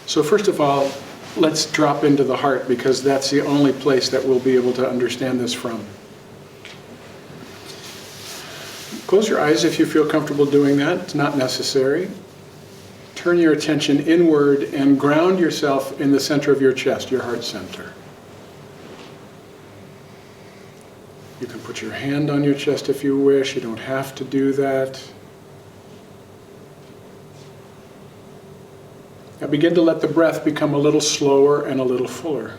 So first of all, let's drop into the heart, because that's the only place that we'll be able to understand this from. Close your eyes if you feel comfortable doing that. It's not necessary. Turn your attention inward and ground yourself in the center of your chest, your heart center. You can put your hand on your chest if you wish. You don't have to do that. Now begin to let the breath become a little slower and a little fuller.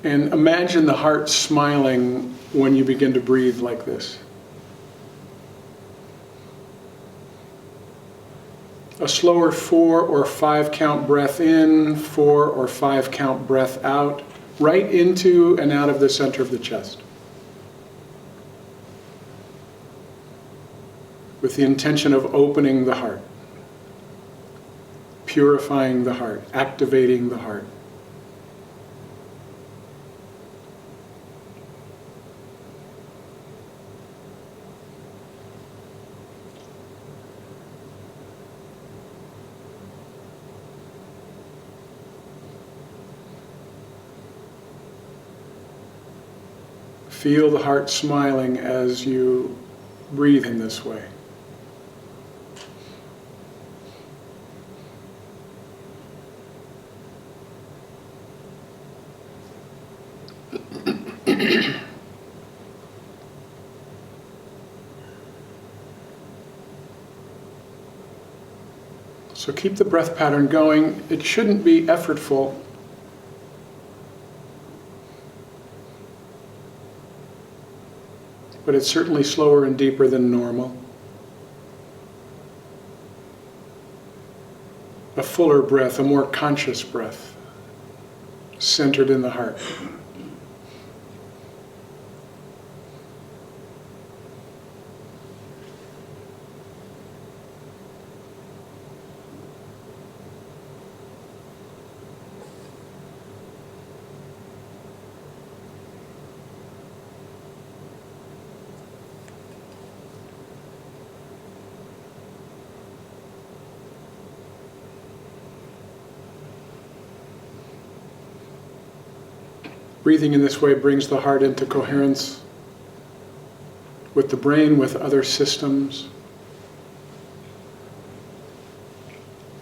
And imagine the heart smiling when you begin to breathe like this. A slower 4 or 5 count breath in, 4 or 5 count breath out, right into and out of the center of the chest. With the intention of opening the heart, purifying the heart, activating the heart. Feel the heart smiling as you breathe in this way. So keep the breath pattern going. It shouldn't be effortful. But it's certainly slower and deeper than normal. A fuller breath, a more conscious breath, centered in the heart. Breathing in this way brings the heart into coherence with the brain, with other systems.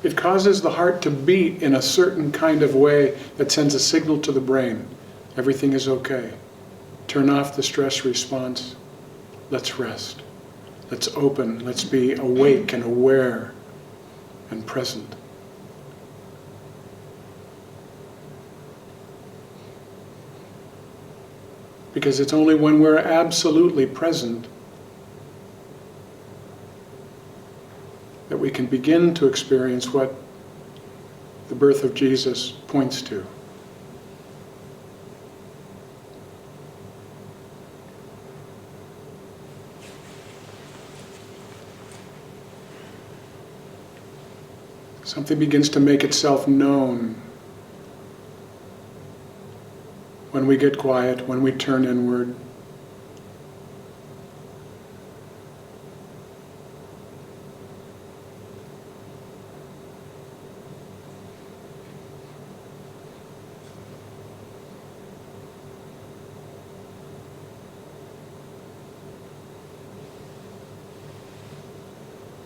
It causes the heart to beat in a certain kind of way that sends a signal to the brain. Everything is okay. Turn off the stress response. Let's rest. Let's open. Let's be awake and aware and present. Because it's only when we're absolutely present that we can begin to experience what the birth of Jesus points to. Something begins to make itself known when we get quiet, when we turn inward.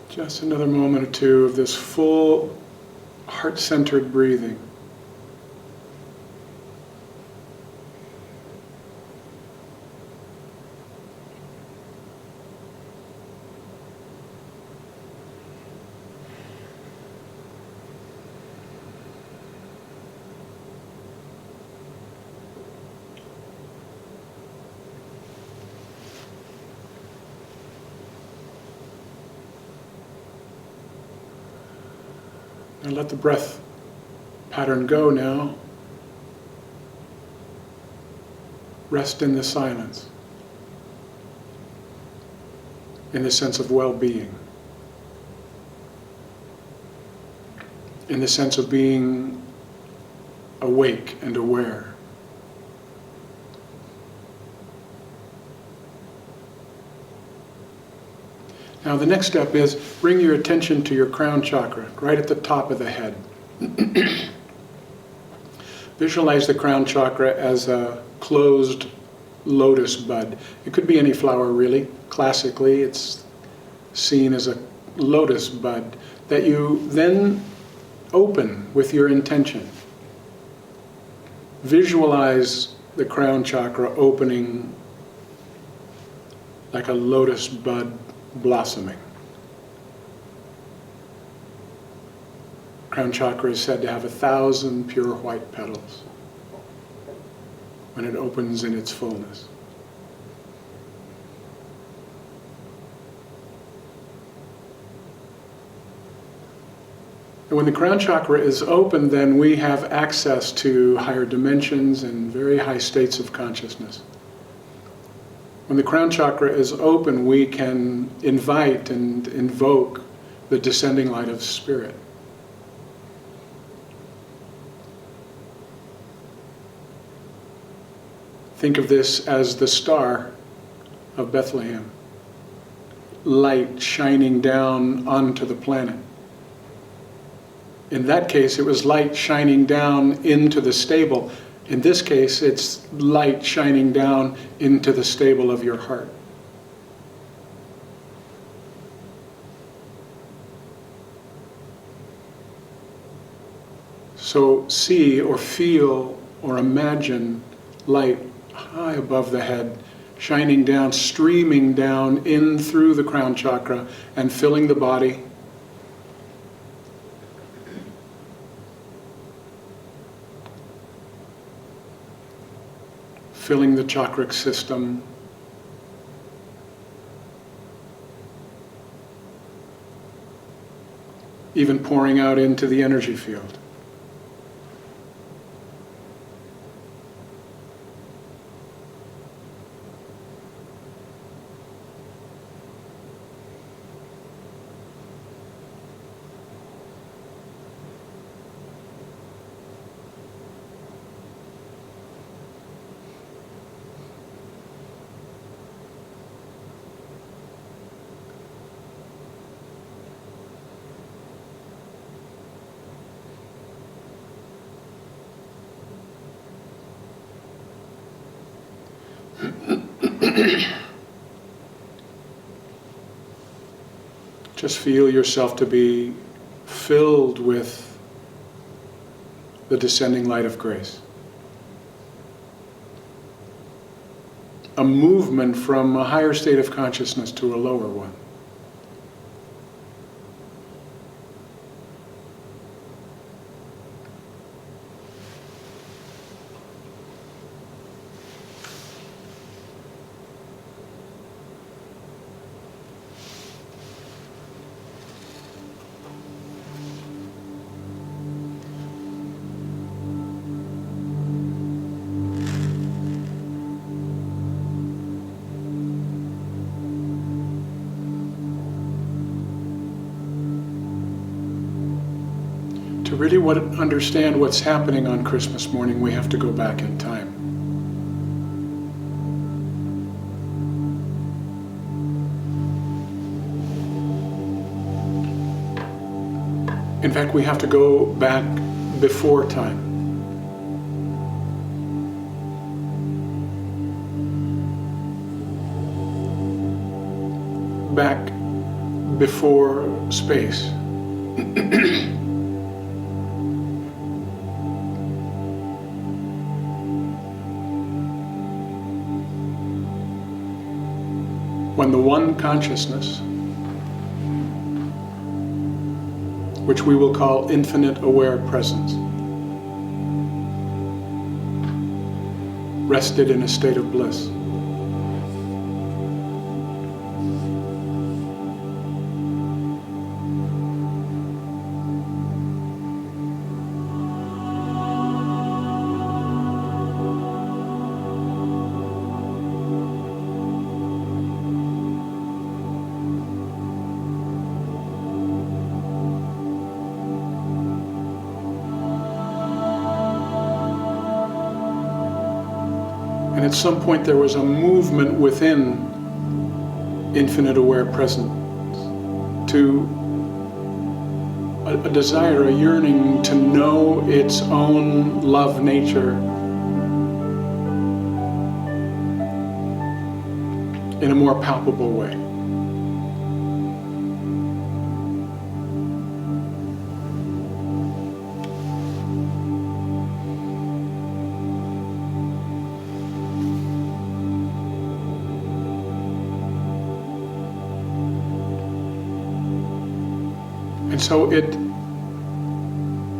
Just another moment or two of this full, heart-centered breathing. And let the breath pattern go now. Rest in the silence, in the sense of well-being, in the sense of being awake and aware. Now the next step is bring your attention to your crown chakra, right at the top of the head. Visualize the crown chakra as a closed lotus bud. It could be any flower really. Classically, it's seen as a lotus bud that you then open with your intention. Visualize the crown chakra opening like a lotus bud blossoming. Crown chakra is said to have 1,000 pure white petals when it opens in its fullness. And when the crown chakra is open, then we have access to higher dimensions and very high states of consciousness. When the crown chakra is open, we can invite and invoke the descending light of spirit. Think of this as the star of Bethlehem, light shining down onto the planet. In that case, it was light shining down into the stable. In this case, it's light shining down into the stable of your heart. So see or feel or imagine light high above the head, shining down, streaming down in through the crown chakra and filling the body. Filling the chakric system. Even pouring out into the energy field. Just feel yourself to be filled with the descending light of grace. A movement from a higher state of consciousness to a lower one. To really understand what's happening on Christmas morning, we have to go back in time. In fact, we have to go back before time. Back before space. When the one consciousness, which we will call infinite aware presence, rested in a state of bliss. And at some point there was a movement within infinite aware presence to a desire, a yearning to know its own love nature in a more palpable way. And so it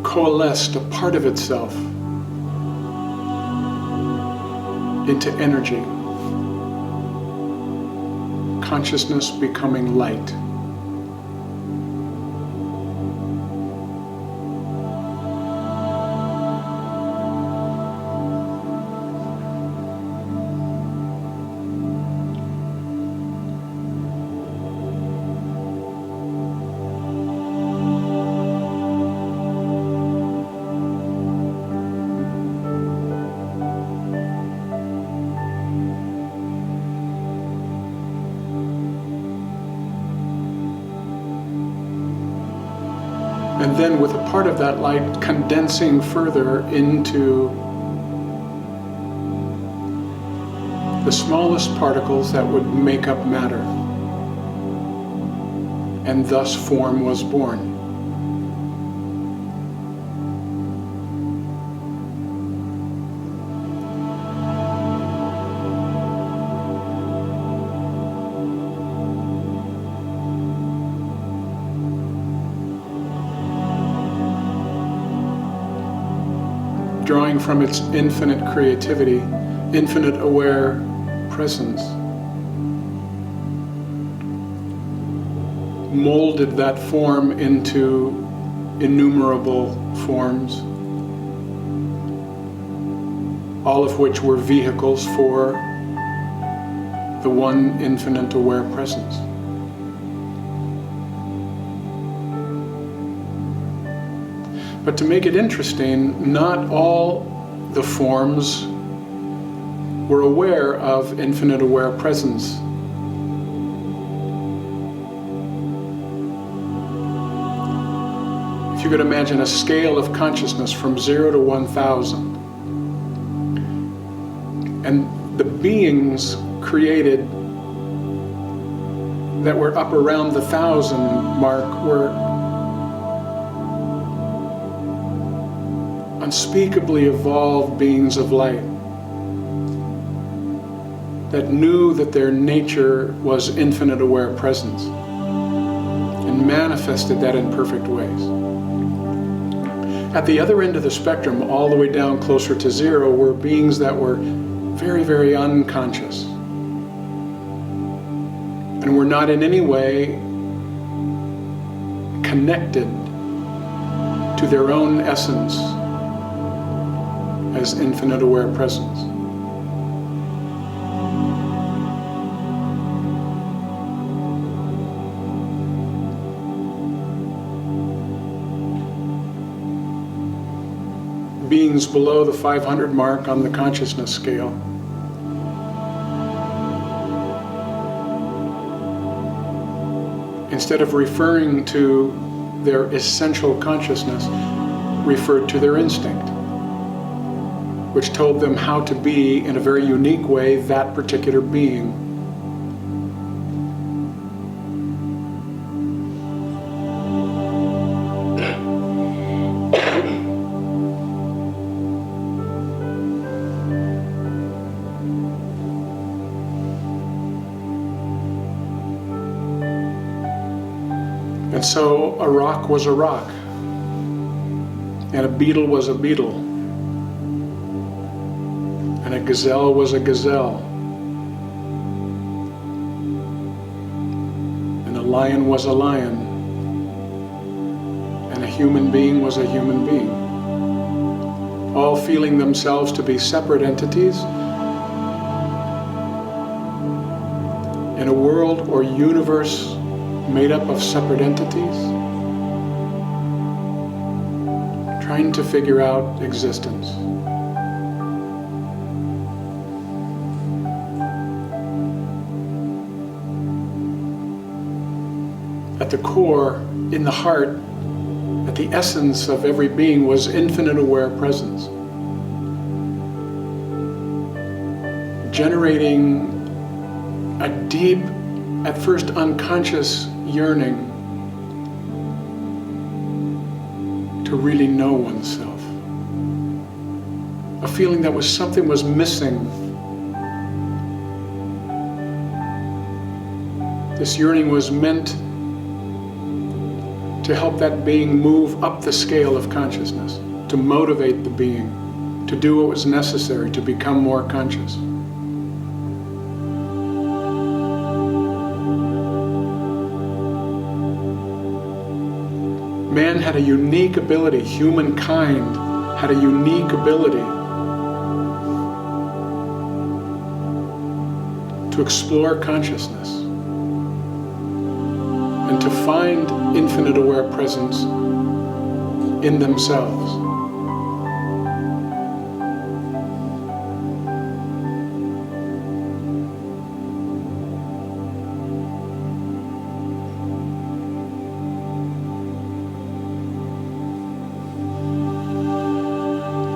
coalesced a part of itself into energy, consciousness becoming light. And then with a part of that light condensing further into the smallest particles that would make up matter. And thus form was born. Drawing from its infinite creativity, infinite aware presence, molded that form into innumerable forms, all of which were vehicles for the one infinite aware presence. But to make it interesting, not all the forms were aware of infinite aware presence. If you could imagine a scale of consciousness from 0 to 1,000, and the beings created that were up around the 1,000 mark were unspeakably evolved beings of light that knew that their nature was infinite aware presence and manifested that in perfect ways. At the other end of the spectrum, all the way down closer to 0, were beings that were very, very unconscious and were not in any way connected to their own essence as infinite aware presence. Beings below the 500 mark on the consciousness scale instead of referring to their essential consciousness, referred to their instinct, which told them how to be, in a very unique way, that particular being. And so a rock was a rock, and a beetle was a beetle, and a gazelle was a gazelle, and a lion was a lion, and a human being was a human being, all feeling themselves to be separate entities in a world or universe made up of separate entities, trying to figure out existence. at the core, in the heart, at the essence of every being was infinite aware presence. Generating a deep, at first unconscious yearning to really know oneself. A feeling that something was missing. This yearning was meant to help that being move up the scale of consciousness, to motivate the being, to do what was necessary to become more conscious. Man had a unique ability, humankind had a unique ability to explore consciousness and to find infinite aware presence in themselves.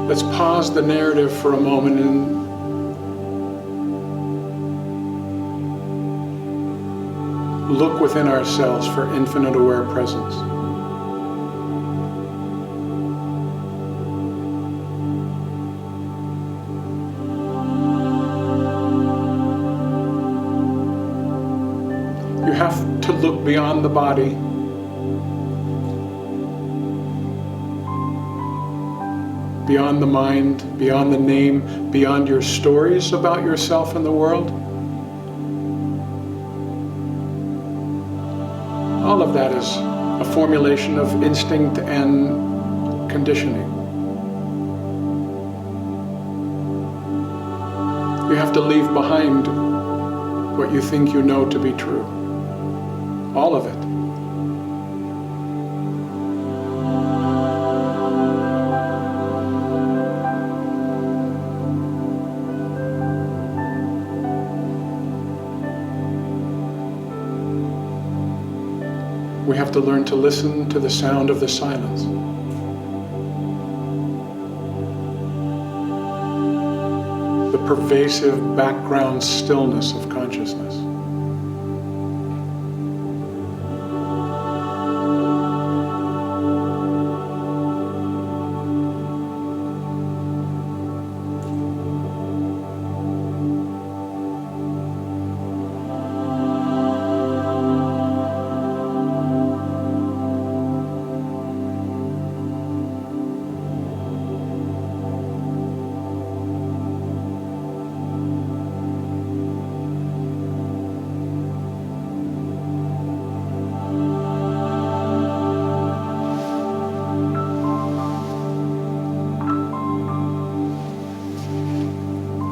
Let's pause the narrative for a moment and look within ourselves for infinite aware presence. You have to look beyond the body, beyond the mind, beyond the name, beyond your stories about yourself and the world. All of that is a formulation of instinct and conditioning. You have to leave behind what you think you know to be true. All of it. We have to learn to listen to the sound of the silence. The pervasive background stillness of consciousness.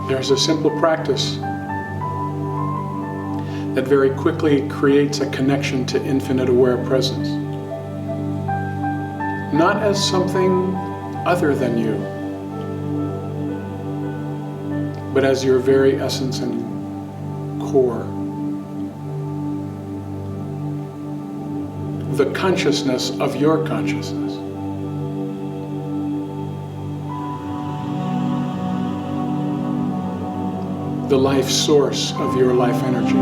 There's a simple practice that very quickly creates a connection to infinite aware presence. Not as something other than you, but as your very essence and core. The consciousness of your consciousness. The life source of your life energy.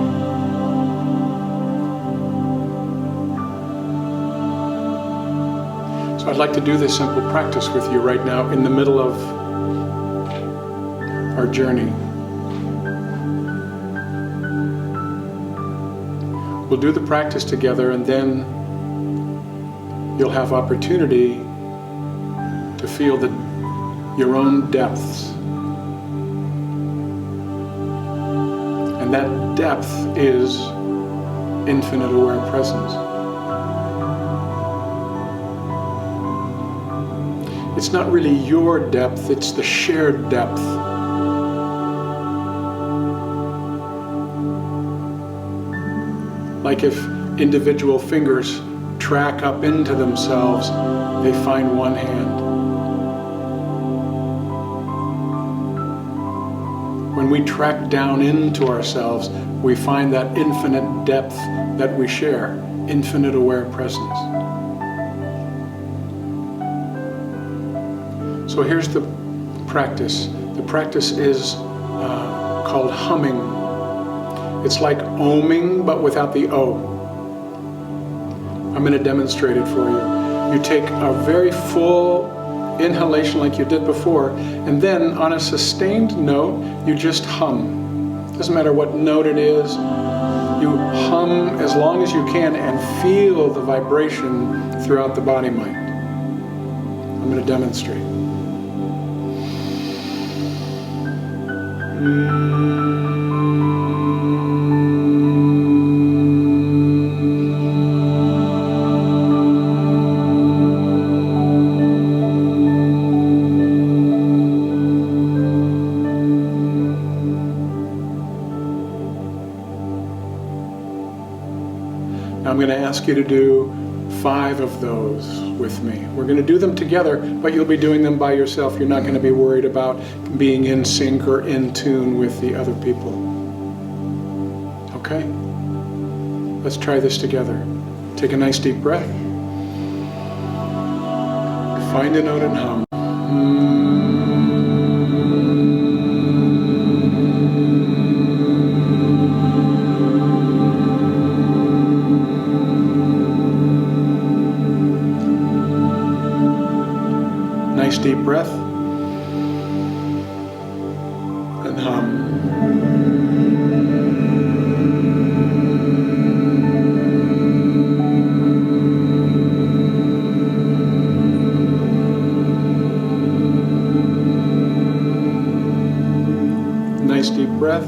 So I'd like to do this simple practice with you right now in the middle of our journey. We'll do the practice together, and then you'll have opportunity to feel your own depths. And that depth is infinite aware presence. It's not really your depth, it's the shared depth. Like if individual fingers track up into themselves, they find one hand. When we track down into ourselves, we find that infinite depth that we share. infinite aware presence. So here's the practice. The practice is called humming. It's like oming, but without the O. I'm going to demonstrate it for you. You take a very full inhalation like you did before, and then on a sustained note, you just hum. Doesn't matter what note it is. You hum as long as you can and feel the vibration throughout the body-mind. I'm going to demonstrate. Now I'm going to ask you to do 5 of those with me. We're going to do them together, but you'll be doing them by yourself. You're not going to be worried about being in sync or in tune with the other people. Okay? Let's try this together. Take a nice deep breath. Find a note and hum. Nice deep breath and hum. Nice deep breath.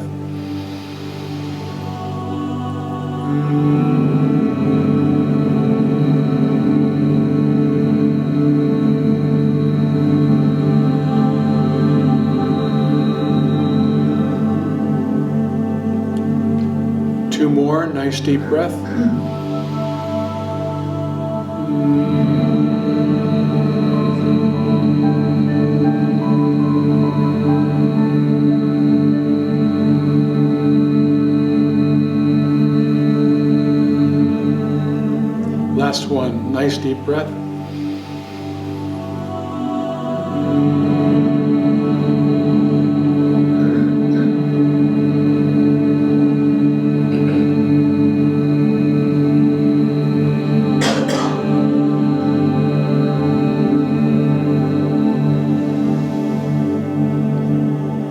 Two more, nice deep breath. Last one, nice deep breath.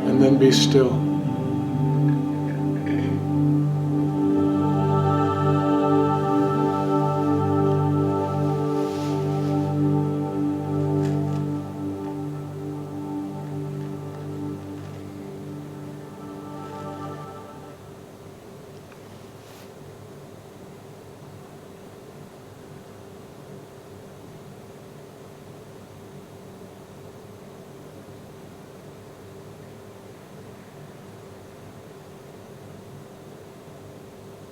And then be still.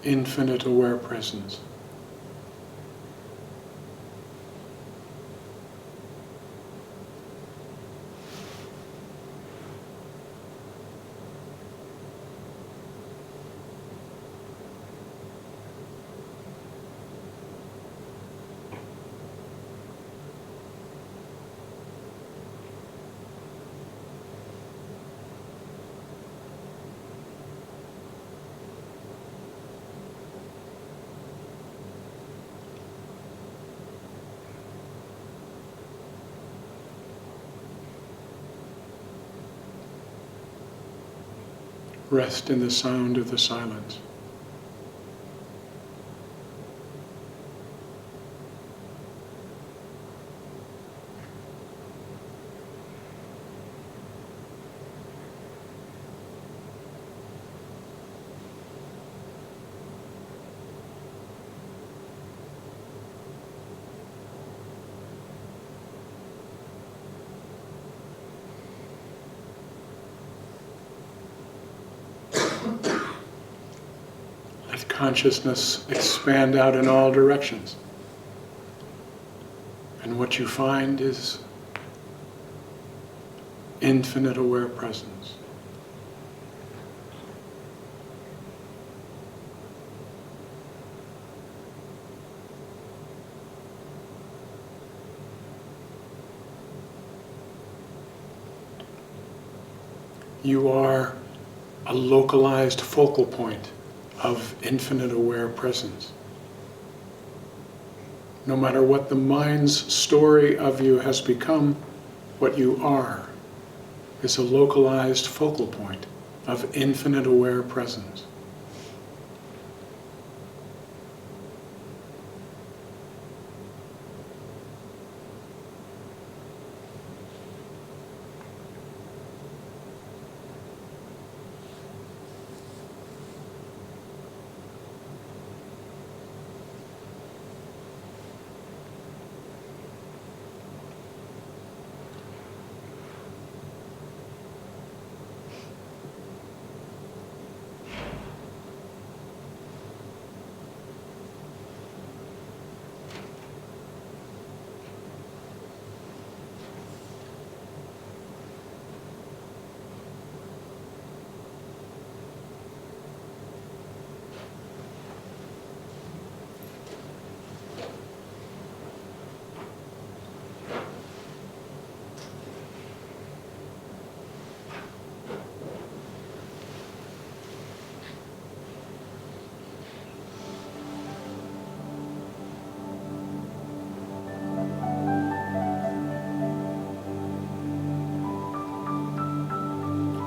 Infinite aware presence. Rest in the sound of the silence. Let consciousness expand out in all directions. And what you find is infinite aware presence. You are a localized focal point of infinite aware presence. No matter what the mind's story of you has become, what you are is a localized focal point of infinite aware presence.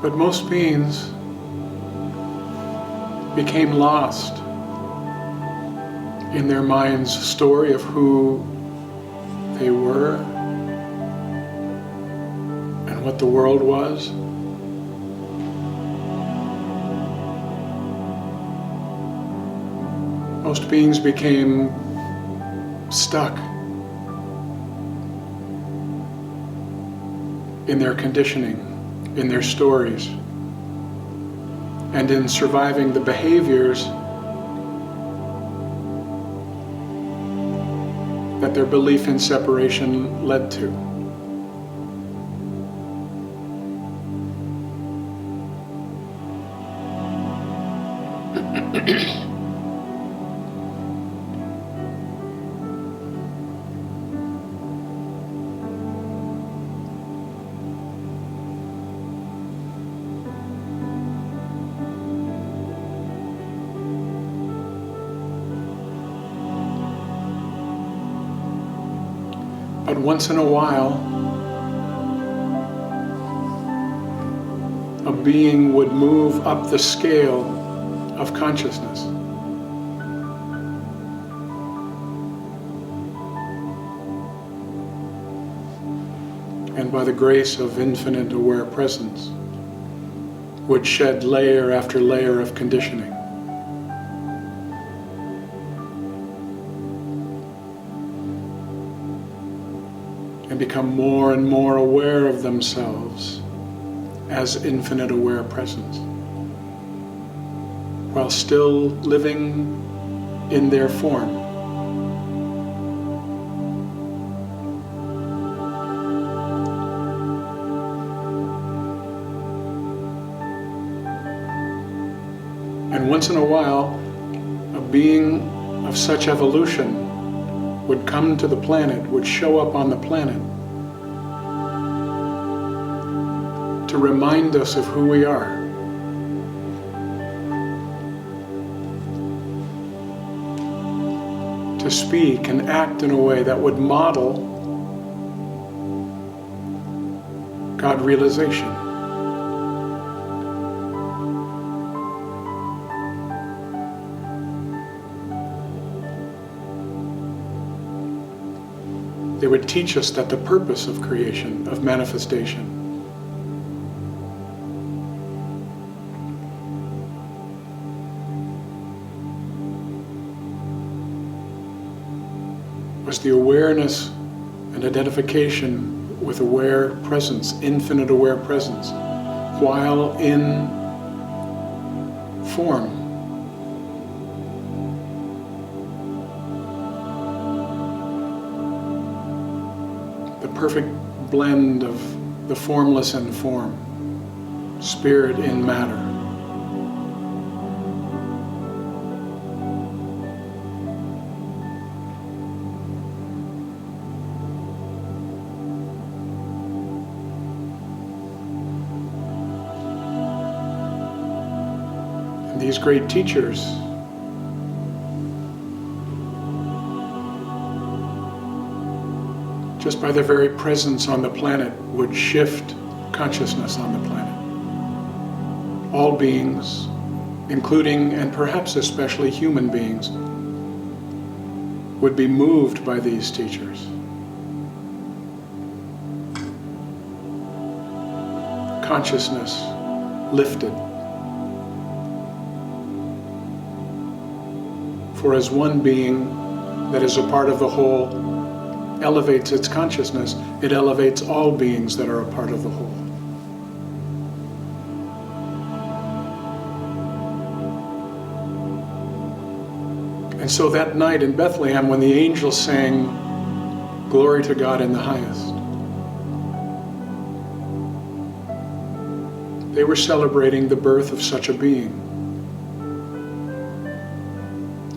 But most beings became lost in their mind's story of who they were and what the world was. Most beings became stuck in their conditioning, in their stories, and in surviving the behaviors that their belief in separation led to. But once in a while, a being would move up the scale of consciousness. And by the grace of infinite aware presence, would shed layer after layer of conditioning. And become more and more aware of themselves as infinite aware presence, while still living in their form. And once in a while, a being of such evolution would come to the planet, would show up on the planet to remind us of who we are. To speak and act in a way that would model God realization. They would teach us that the purpose of creation, of manifestation, was the awareness and identification with aware presence, infinite aware presence, while in form. Perfect blend of the formless and form, spirit in matter. These great teachers just by their very presence on the planet would shift consciousness on the planet. All beings, including and perhaps especially human beings, would be moved by these teachers. Consciousness lifted. For as one being that is a part of the whole elevates its consciousness, it elevates all beings that are a part of the whole. And so that night in Bethlehem, when the angels sang, "Glory to God in the highest," they were celebrating the birth of such a being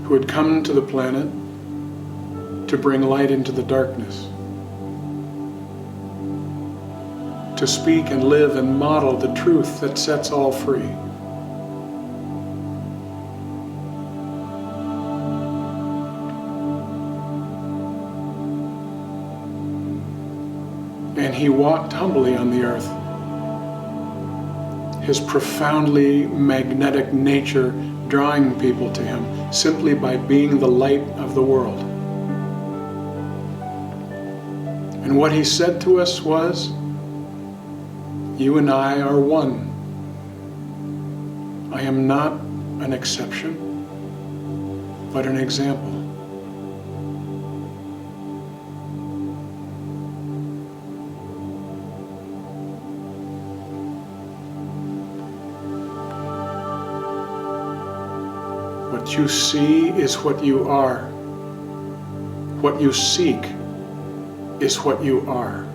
who had come to the planet to bring light into the darkness, to speak and live and model the truth that sets all free. And he walked humbly on the earth, his profoundly magnetic nature drawing people to him simply by being the light of the world. And what he said to us was, "You and I are one. I am not an exception, but an example." What you see is what you are. What you seek is what you are.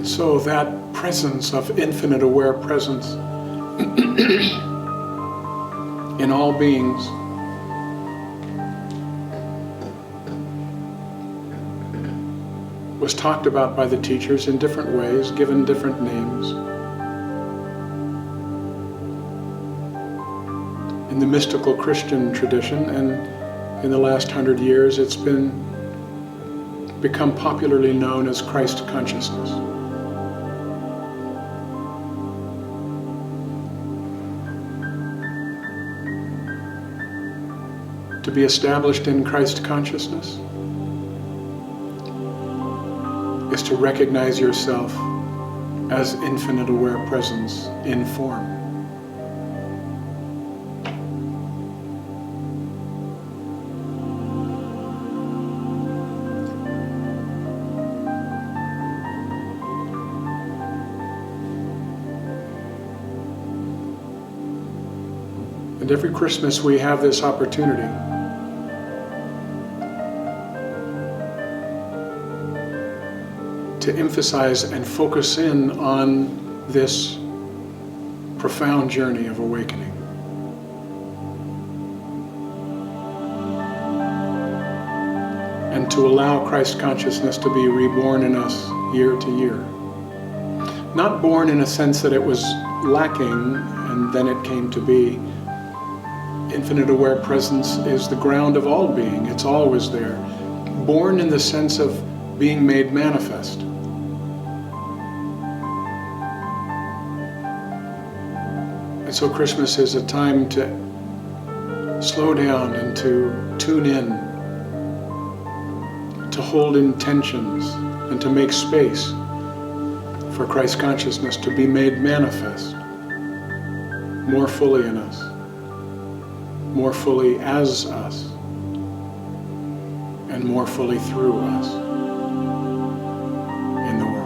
So that presence of infinite aware presence in all beings was talked about by the teachers in different ways, given different names. In the mystical Christian tradition, and in the last 100 years, it's become popularly known as Christ consciousness. To be established in Christ consciousness is to recognize yourself as infinite aware presence in form. And every Christmas we have this opportunity to emphasize and focus in on this profound journey of awakening. And to allow Christ consciousness to be reborn in us year to year. Not born in a sense that it was lacking and then it came to be. Infinite aware presence is the ground of all being. It's always there. Born in the sense of being made manifest. And so Christmas is a time to slow down and to tune in, to hold intentions and to make space for Christ consciousness to be made manifest more fully in us, more fully as us, and more fully through us in the world.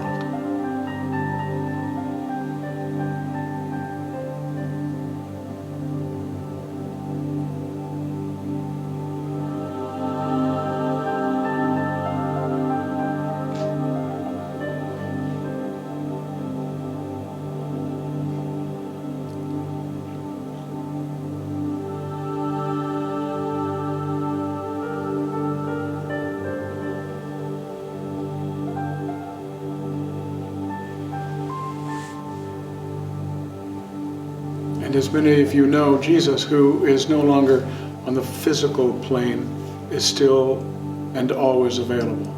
And as many of you know, Jesus, who is no longer on the physical plane, is still and always available.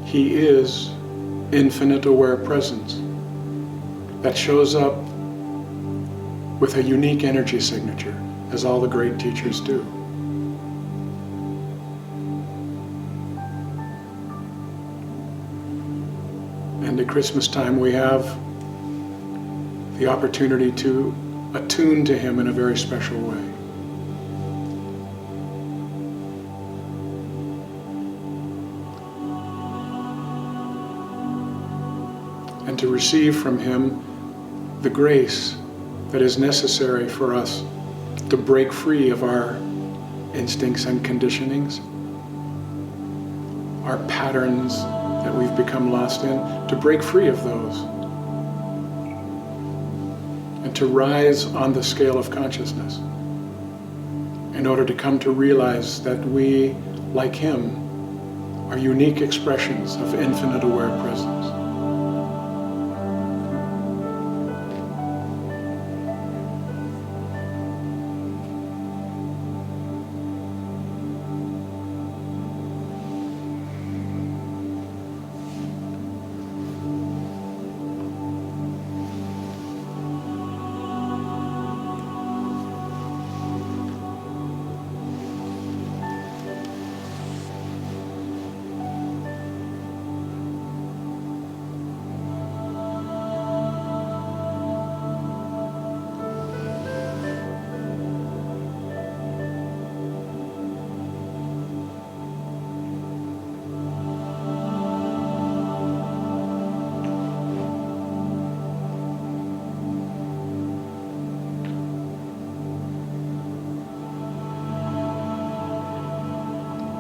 He is infinite aware presence that shows up with a unique energy signature, as all the great teachers do. And at Christmas time we have the opportunity to attune to Him in a very special way. And to receive from Him the grace that is necessary for us to break free of our instincts and conditionings, our patterns that we've become lost in, to break free of those and to rise on the scale of consciousness in order to come to realize that we, like Him, are unique expressions of infinite aware presence.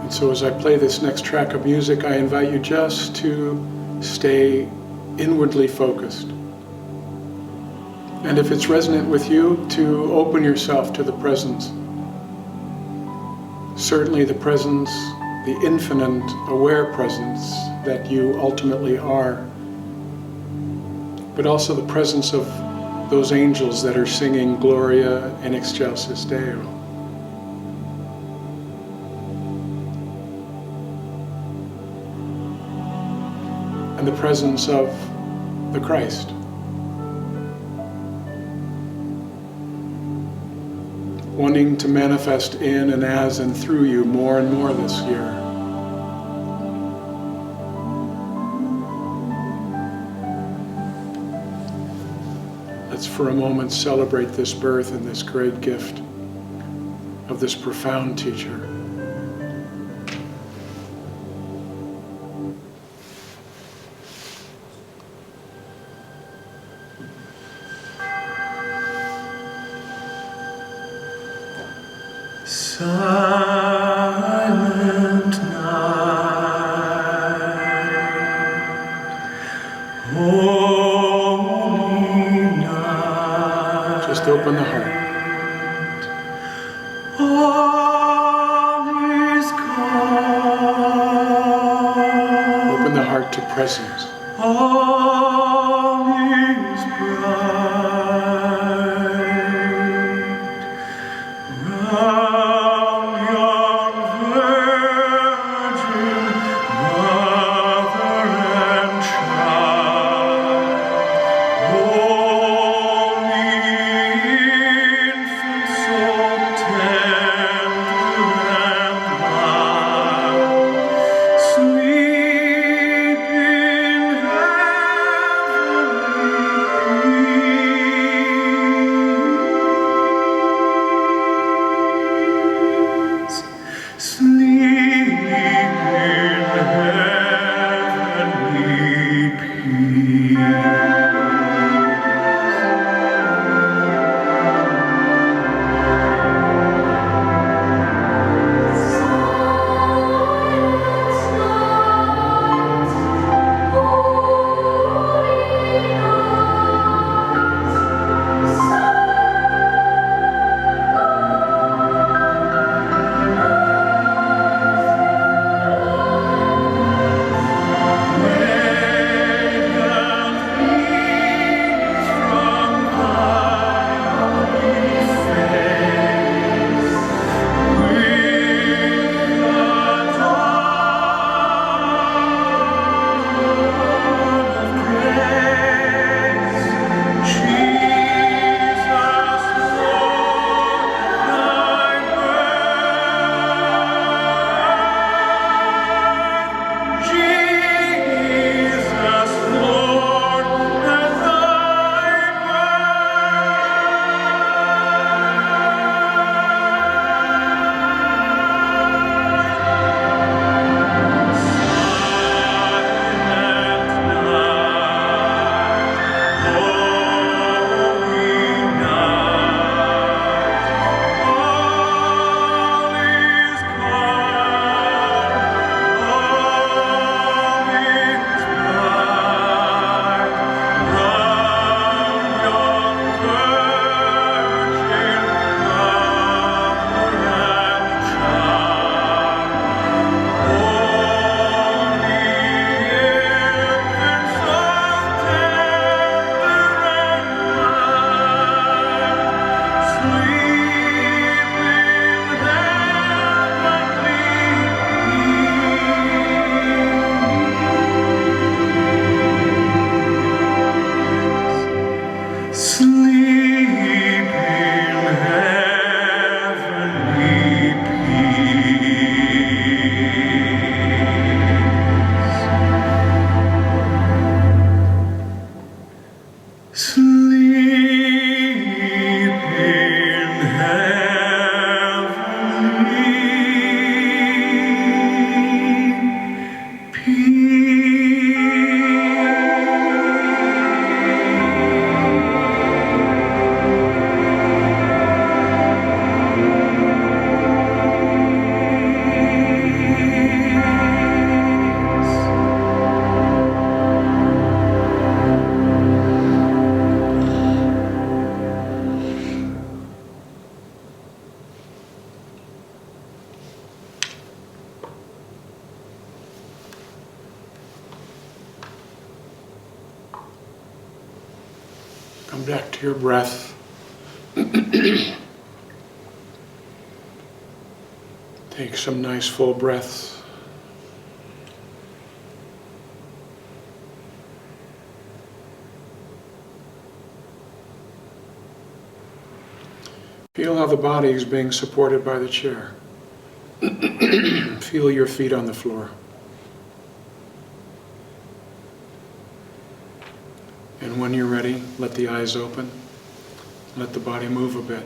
So as I play this next track of music, I invite you just to stay inwardly focused. And if it's resonant with you, to open yourself to the presence. Certainly the presence, the infinite aware presence that you ultimately are, but also the presence of those angels that are singing Gloria in Excelsis Deo. And the presence of the Christ. Wanting to manifest in and as and through you more and more this year. Let's for a moment celebrate this birth and this great gift of this profound teacher. Silent night, holy night. Just open the heart. All is calm. Open the heart to presence. All is bright. Child. Come back to your breath. Take some nice full breaths. Feel how the body is being supported by the chair. Feel your feet on the floor. And when you're ready, let the eyes open. Let the body move a bit.